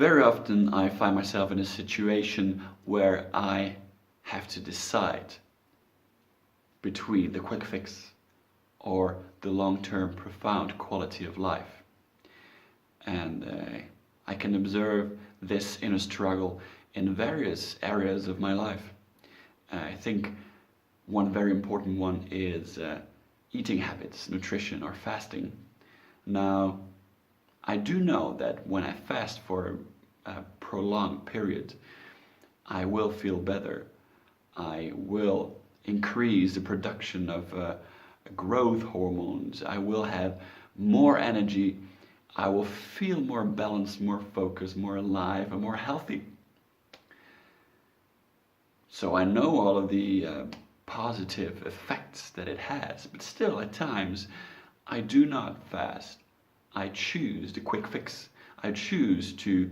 Very often I find myself in a situation where I have to decide between the quick fix or the long-term profound quality of life. And I can observe this inner struggle in various areas of my life. I think one very important one is eating habits, nutrition or fasting. Now, I do know that when I fast for a prolonged period, I will feel better. I will increase the production of growth hormones. I will have more energy. I will feel more balanced, more focused, more alive, and more healthy. So I know all of the positive effects that it has, but still at times I do not fast. I choose the quick fix. I choose to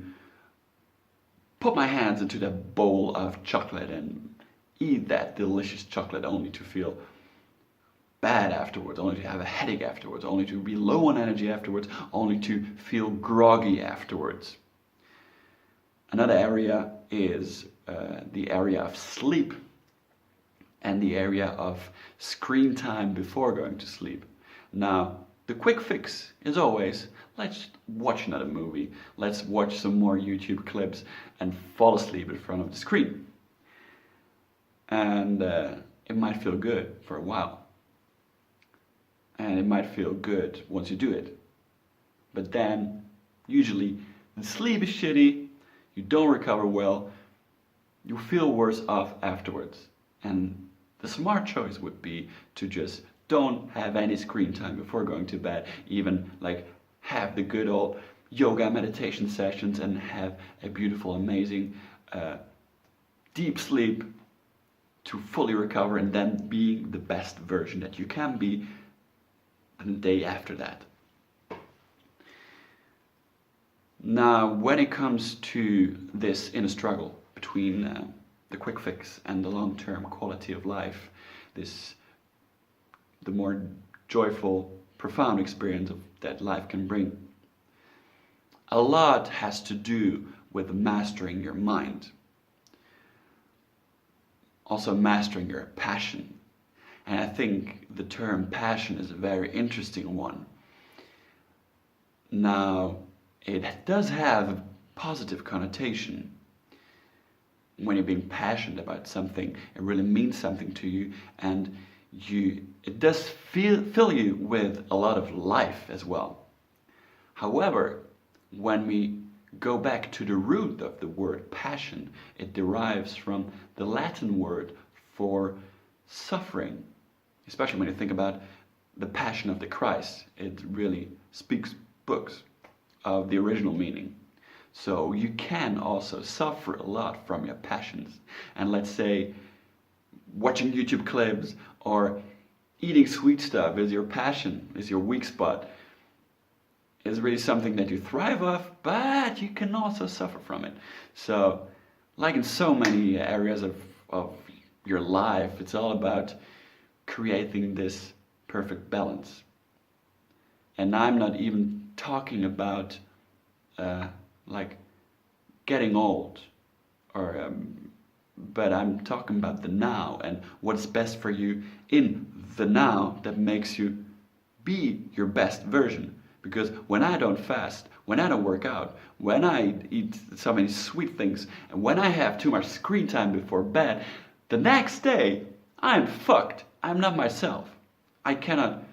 put my hands into that bowl of chocolate and eat that delicious chocolate only to feel bad afterwards, only to have a headache afterwards, only to be low on energy afterwards, only to feel groggy afterwards. Another area is the area of sleep and the area of screen time before going to sleep. Now, the quick fix is always, let's watch another movie, let's watch some more YouTube clips and fall asleep in front of the screen. And it might feel good for a while. And it might feel good once you do it. But then, usually, the sleep is shitty, you don't recover well, you feel worse off afterwards. And the smart choice would be to just don't have any screen time before going to bed, even like have the good old yoga meditation sessions and have a beautiful, amazing, deep sleep to fully recover and then being the best version that you can be the day after that. Now, when it comes to this inner struggle between the quick fix and the long-term quality of life, the more joyful, profound experience that life can bring, a lot has to do with mastering your mind. Also mastering your passion. And I think the term passion is a very interesting one. Now, it does have a positive connotation. When you're being passionate about something, it really means something to you, and it does fill you with a lot of life as well. However, when we go back to the root of the word passion, it derives from the Latin word for suffering. Especially when you think about the Passion of the Christ, it really speaks books of the original meaning. So you can also suffer a lot from your passions. And let's say watching YouTube clips or eating sweet stuff is your passion, is your weak spot, is really something that you thrive off, but you can also suffer from it. So, like in so many areas of your life, it's all about creating this perfect balance. And I'm not even talking about like getting old, or but I'm talking about the now and what's best for you in the now that makes you be your best version. Because when I don't fast, when I don't work out, when I eat so many sweet things, and when I have too much screen time before bed, the next day I'm fucked. I'm not myself. I cannot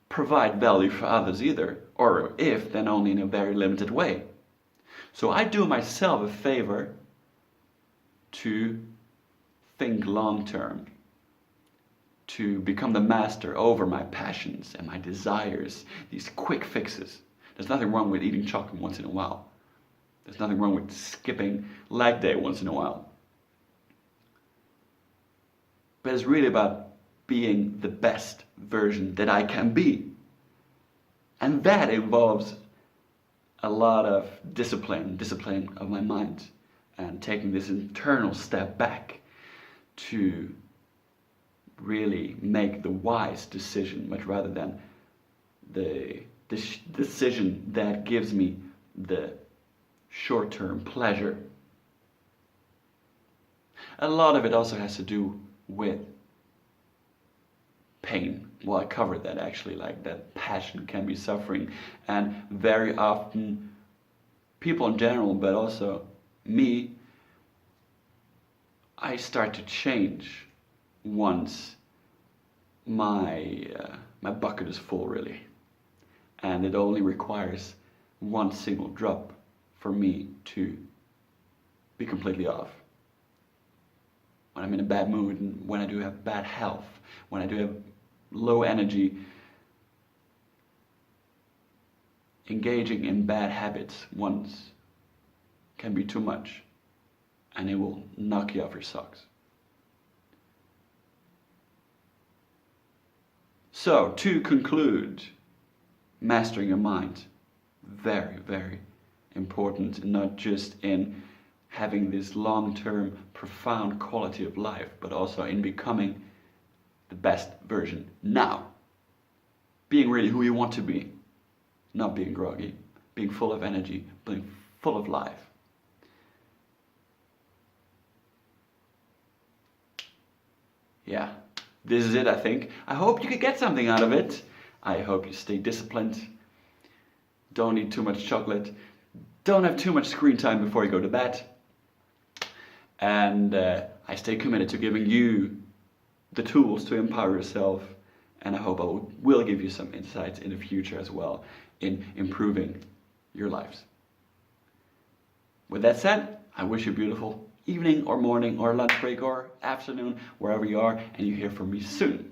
provide value for others either, or if, then only in a very limited way. So I do myself a favor to think long term, to become the master over my passions and my desires, these quick fixes. There's nothing wrong with eating chocolate once in a while. There's nothing wrong with skipping leg day once in a while. But it's really about being the best version that I can be. And that involves a lot of discipline of my mind, and taking this internal step back to really make the wise decision, much rather than the decision that gives me the short-term pleasure. A lot of it also has to do with pain. Well, I covered that actually, like that passion can be suffering, and very often people in general, but also me, I start to change once my bucket is full, really, and it only requires one single drop for me to be completely off. When I'm in a bad mood, and when I do have bad health, when I do have low energy, engaging in bad habits once can be too much, and it will knock you off your socks. So, to conclude, mastering your mind, very, very important, not just in having this long-term, profound quality of life, but also in becoming the best version now. Being really who you want to be, not being groggy, being full of energy, being full of life. Yeah, this is it, I think. I hope you could get something out of it. I hope you stay disciplined. Don't eat too much chocolate. Don't have too much screen time before you go to bed. And I stay committed to giving you the tools to empower yourself. And I hope I will give you some insights in the future as well in improving your lives. With that said, I wish you a beautiful evening or morning or lunch break or afternoon, wherever you are, and you hear from me soon.